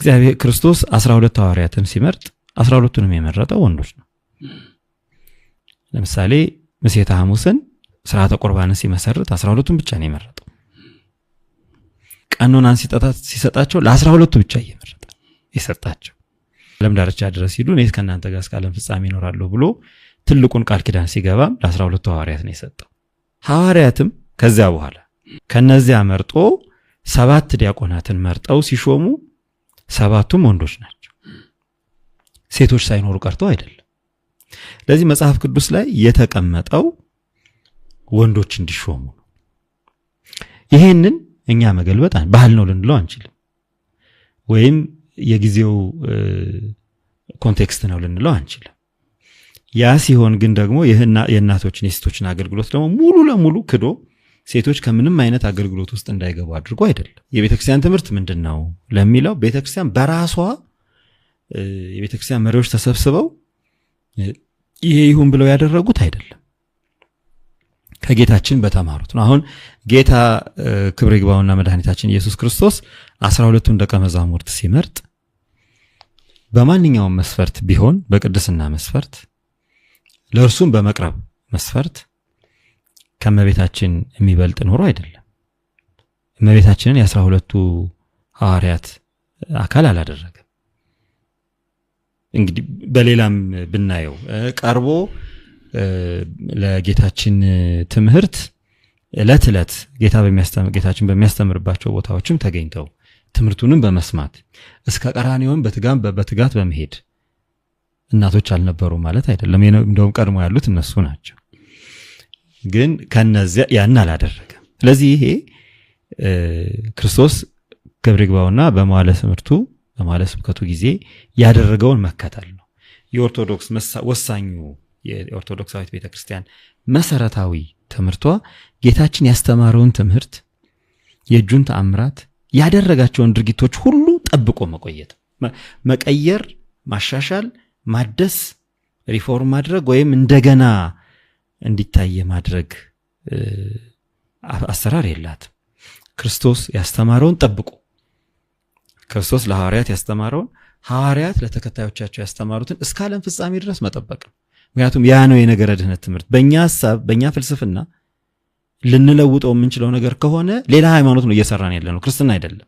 እግዚአብሔር ክርስቶስ 12 ሐዋርያትን ሲመርጥ 12ቱንም የመረጠው ወንዶች ነው። ለምሳሌ ምሴተ ሐሙስን ሥርዓተ ቁርባንን ሲመሰርት 12ቱን ብቻ ነው የመረጠው። ቀኖናን ሲሰጣቸው ለ12ቱ ብቻ እየመረጠ ይሰጣቸው። ዓለም ዳርቻ ድረስ ሂዱ እኔ ከእናንተ ጋር እስከ ዓለም ፍጻሜ እኖራለሁ ብሎ ትልቁን ቃል ኪዳን ሲገባም ለ12ቱ ሐዋርያት ነው የሰጠው። ሐዋርያትም ከዚያ በኋላ ከነዚያ መርጦ 7 ዲያቆናትን መርጠው ሲሾሙ 7ቱም ወንዶች ናቸው። ሴቶች ሳይኖሩ ቀርተው አይደለም። ለዚህ መጽሐፍ ቅዱስ ላይ የተቀመጠው ወንዶች እንዲሾሙ ነው። ይሄንን እኛ መገልበጥ ባህል ነው ልንለው አንችልም፣ ወይም የጊዜው ኮንቴክስት ነው ልንለው አንችልም። ያ ሲሆን ግን ደግሞ የእናቶችን የሴቶችን አገልግሎት ደግሞ ሙሉ ለሙሉ ክዶ ሴቶች ከምንም አይነት አገልግሎት ውስጥ እንዳይገቡ አድርጎ አይደለም። የቤተክርስቲያን ትምህርት ምንድነው ለሚለው ቤተክርስቲያን በራሷ የቤተክርስቲያን መሪዎች ተሰብስበው ይሄ ይሁን ብለው ያደረጉት አይደለም፣ ከጌታችን በተማሩት ነው። አሁን ጌታ ክብር ይግባውና መድኃኒታችን ኢየሱስ ክርስቶስ 12ቱን ደቀ መዛሙርት ሲመርጥ በማንኛውም መስፈርት ቢሆን በቅድስና መስፈርት ለእርሱም በመቅረብ መስፈርት ከመቤታችን የሚበልጥ ኖሮ አይደለም። መቤታችንን የ12ቱ ሐዋርያት አካል አላደረገም። እንግዲህ በሌላም ብናየው ቀርቦ ለጌታችን ትምህርት ዕለት ዕለት ጌታችን በሚያስተምርባቸው ቦታዎችም ተገኝተው ትምህርቱንም በመስማት እስከ ቀራንዮን በትጋት በመሄድ እናቶች አልነበሩ ማለት አይደለም። እንደውም ቀድሞ ያሉት እነሱ ናቸው። ግን ከነዚያ ያን አላደረገም። ስለዚህ ይሄ ክርስቶስ ክብር ይግባውና በመዋዕለ ትምህርቱ በመዋዕለ ስብከቱ ጊዜ ያደረገውን መከተል ነው። የኦርቶዶክስ ወሳኙ የኦርቶዶክሳዊት ቤተክርስቲያን መሰረታዊ ትምህርቷ ጌታችን ያስተማረውን ትምህርት፣ የእጁን ተአምራት፣ ያደረጋቸውን ድርጊቶች ሁሉ ጠብቆ መቆየት፣ መቀየር፣ ማሻሻል፣ ማደስ፣ ሪፎርም ማድረግ ወይም እንደገና እንዲታይ ማድረግ አሰራር የላትም። ክርስቶስ ያስተማረውን ጠብቆ ክርስቶስ ለሐዋርያት ያስተማረውን ሐዋርያት ለተከታዮቻቸው ያስተማሩትን እስከ ዓለም ፍጻሜ ድረስ መጠበቅ ነው። ምክንያቱም ያ ነው የነገረ ድህነት ትምህርት። በእኛ ሐሳብ በእኛ ፍልስፍና ልንለውጠው የምንችለው ነገር ከሆነ ሌላ ሃይማኖት ነው እየሰራን ያለነው፣ ክርስትና አይደለም።